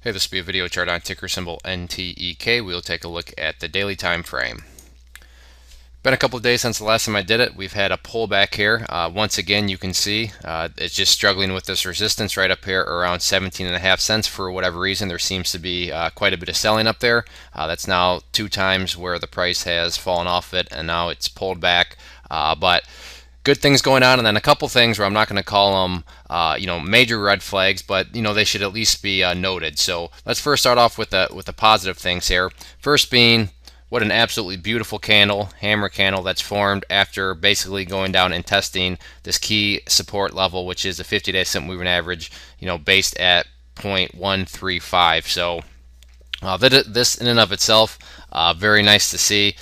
Hey, this will be a video chart on ticker symbol NTEK. We'll take a look at the daily time frame. Been a couple of days since the last time I did it. We've had a pullback here. Once again, you can see it's just struggling with this resistance right up here around 17.5 cents. For whatever reason, there seems to be quite a bit of selling up there. That's now 2 times where the price has fallen off it, and now it's pulled back. But good things going on, and then a couple things where I'm not going to call them major red flags, but they should at least be noted. So let's first start off with the positive things here. First being, what an absolutely beautiful candle, hammer candle, that's formed after basically going down and testing this key support level, which is the 50-day simple moving average, based at 0.135. So this in and of itself, very nice to see.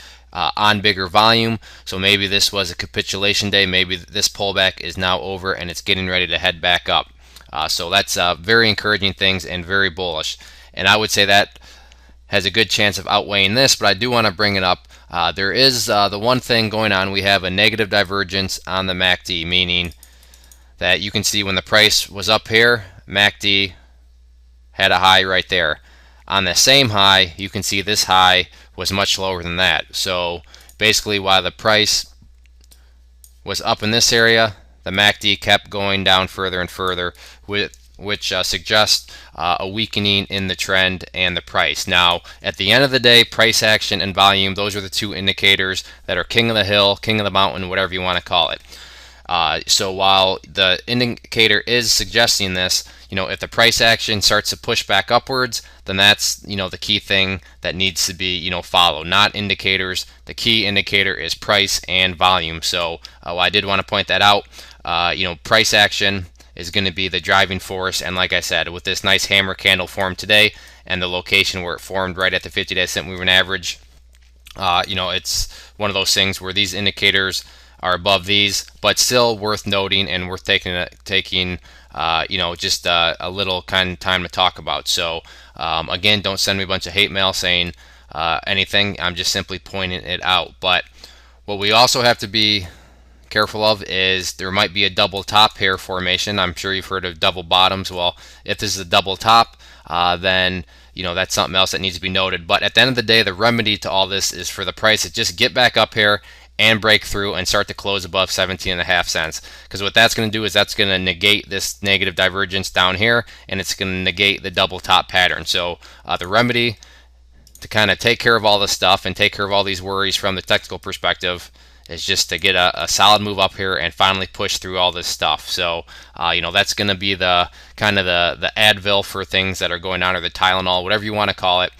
On bigger volume, so maybe this was a capitulation day. Maybe this pullback is now over and it's getting ready to head back up. So that's very encouraging things and very bullish. And I would say that has a good chance of outweighing this, but I do want to bring it up. There is the one thing going on. We have a negative divergence on the MACD, meaning that you can see when the price was up here, MACD had a high right there. On the same high, you can see this high was much lower than that. So basically, while the price was up in this area, the MACD kept going down further and further, which suggests a weakening in the trend and the price. Now, at the end of the day, price action and volume, those are the two indicators that are king of the hill, king of the mountain, whatever you want to call it. So while the indicator is suggesting this, if the price action starts to push back upwards, then that's the key thing that needs to be followed, not indicators. The key indicator is price and volume. So I did want to point that out. Price action is going to be the driving force, and like I said, with this nice hammer candle formed today and the location where it formed right at the 50-day simple moving average, it's one of those things where these indicators are above these, but still worth noting and worth taking just a little kind of time to talk about. So again, don't send me a bunch of hate mail saying anything. I'm just simply pointing it out. But what we also have to be careful of is there might be a double top here formation. I'm sure you've heard of double bottoms. Well, if this is a double top, then that's something else that needs to be noted. But at the end of the day, the remedy to all this is for the price to just get back up here and break through and start to close above 17.5 cents. Because what that's going to do is that's going to negate this negative divergence down here, and it's going to negate the double top pattern. So the remedy to kind of take care of all this stuff and take care of all these worries from the technical perspective is just to get a solid move up here and finally push through all this stuff. So that's going to be the kind of the Advil for things that are going on, or the Tylenol, whatever you want to call it.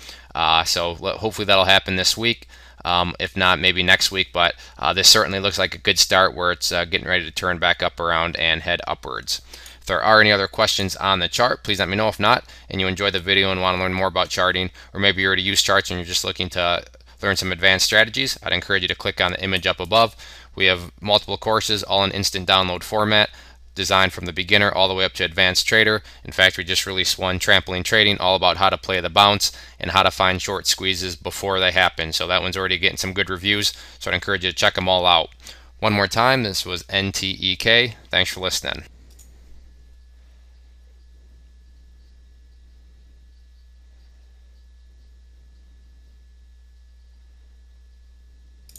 So hopefully that'll happen this week. If not, maybe next week, but this certainly looks like a good start where it's getting ready to turn back up around and head upwards. If there are any other questions on the chart, please let me know. If not, and you enjoyed the video and want to learn more about charting, or maybe you already use charts and you're just looking to learn some advanced strategies, I'd encourage you to click on the image up above. We have multiple courses, all in instant download format, designed from the beginner all the way up to advanced trader. In fact, we just released one, trampoline trading, all about how to play the bounce and how to find short squeezes before they happen. So that one's already getting some good reviews, so I'd encourage you to check them all out. One more time, this was NTEK. Thanks for listening.